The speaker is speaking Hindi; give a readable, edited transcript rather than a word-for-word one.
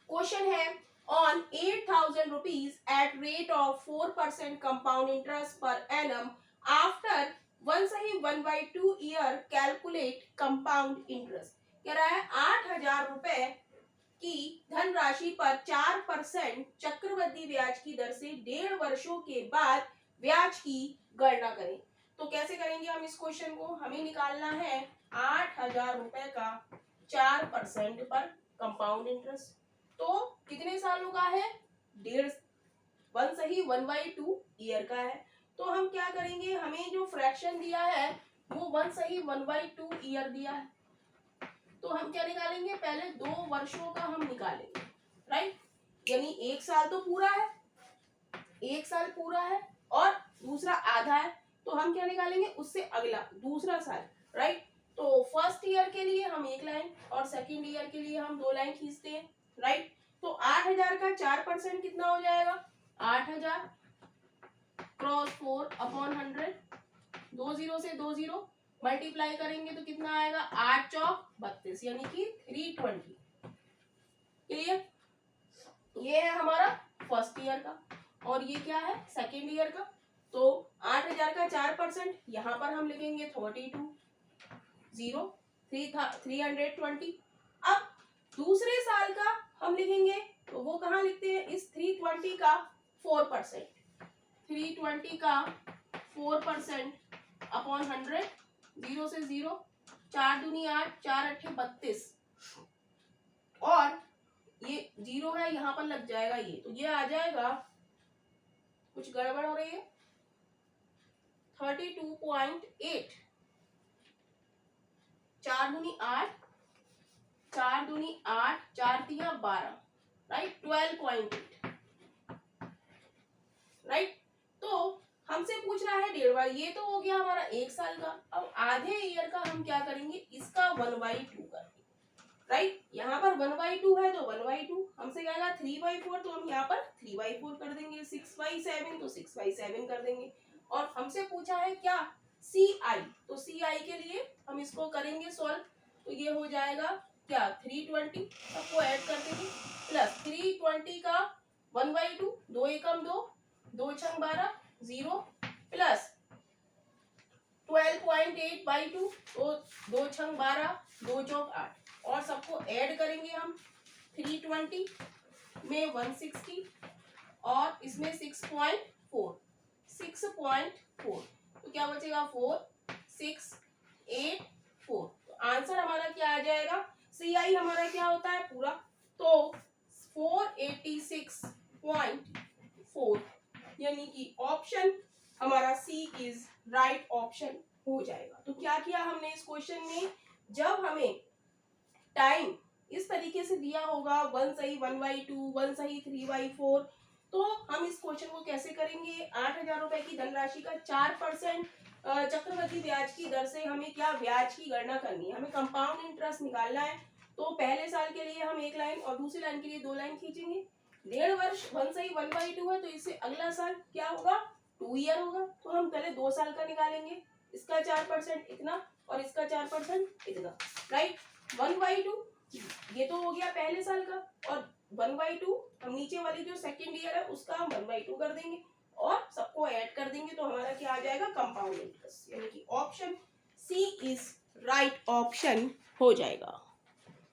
क्वेश्चन है on 8,000 rupees at rate of 4% compound interest per annum after 1/2 year calculate compound interest. कह रहा है 8,000 रुपए की धनराशि पर 4% चक्रवृद्धि ब्याज की दर से 1.5 वर्षों के बाद ब्याज की गणना करें। तो कैसे करेंगे हम इस क्वेश्चन को? हमें निकालना है 8,000 रुपए का 4% पर कंपाउंड इंटरेस्ट। तो कितने सालों का है? 1/2 ईयर का है। तो हम क्या करेंगे, हमें जो फ्रैक्शन दिया है वो 1/2 ईयर दिया है। तो हम क्या निकालेंगे? पहले 2 वर्षों का हम निकालेंगे, राइट। यानी 1 साल तो पूरा है, 1 साल पूरा है और दूसरा आधा है। तो हम क्या निकालेंगे? उससे अगला दूसरा साल, राइट। तो फर्स्ट ईयर के लिए हम 1 लाइन और सेकेंड ईयर के लिए हम 2 लाइन खींचते हैं, राइट। तो 8,000 का 4% कितना हो जाएगा? 8,000 क्रॉस 4/100, 2 जीरो से 2 जीरो मल्टीप्लाई करेंगे तो कितना आएगा? 8 चौक 32 यानी कि 320। क्लियर? ये है हमारा फर्स्ट ईयर का और ये क्या है? सेकेंड ईयर का। तो 8,000 का 4% यहाँ पर हम लिखेंगे 32 0 320। अब दूसरे साल का हम लिखेंगे तो वो कहाँ लिखते हैं? इस 320 का 4%, 320 का 4% अपॉन 100, 0 से 0, 4 दूनी 8, 4 अट्ठे 32 और ये 0 है यहाँ पर लग जाएगा ये, तो ये आ जाएगा, कुछ गड़बड़ हो रही है, 32.8, 4 दूनी 8, 4 दूनी 8, 4 तिया 12, राइट, 12.8, राइट। तो हमसे पूछ रहा है 1.5, ये तो हो गया हमारा 1 साल का। अब आधे ईयर का हम क्या करेंगे? इसका 1/2 करेंगे, राइट। यहाँ पर 1/2 है तो 1/2, हमसे कहेगा 3/4 तो हम यहाँ पर 3/4 कर देंगे, 6/7 तो 6/7 कर देंगे। और हमसे पूछा है क्या? CI, तो CI के लिए हम इसको करेंगे सॉल्व। तो ये हो जाएगा क्या? 320 सबको ऐड कर देंगे प्लस 320 का 1/2, 2 एकम 2, 2 छंग 12, 0 प्लस 12.8/2, तो 2 छंग 12, 2 चौक 8 और सबको ऐड करेंगे हम। 320 में 160 और इसमें 6.4, 6.4 तो क्या बचेगा? 4 6 8 4। तो आंसर हमारा क्या आ जाएगा? CI हमारा क्या होता है पूरा, तो 486.4 यानी कि ऑप्शन हमारा C इज राइट ऑप्शन हो जाएगा। तो क्या किया हमने इस क्वेश्चन में? जब हमें टाइम इस तरीके से दिया होगा 1 सही 1/2, 1 सही 3/4, तो हम इस क्वेश्चन को कैसे करेंगे? 8,000 रुपए की धनराशि का 4% चक्रवृद्धि ब्याज की दर से हमें क्या ब्याज की गणना करनी है, हमें कंपाउंड इंटरेस्ट निकालना है। तो पहले साल के लिए हम 1 लाइन और दूसरी लाइन के लिए 2 लाइन खींचेंगे। 1.5 वर्ष 1 सही 1/2 है तो इससे अगला साल क्या होगा? 2 ईयर होगा। तो हम पहले 2 साल का निकालेंगे, इसका 4% इतना और इसका 4% इतना, राइट। 1/2 ये तो हो गया पहले साल का और 1/2 हम नीचे वाली जो सेकेंड ईयर है उसका हम 1/2 कर देंगे और सबको ऐड कर देंगे तो हमारा क्या आ जाएगा? कंपाउंड इंटरेस्ट, यानी कि option C is right option हो जाएगा।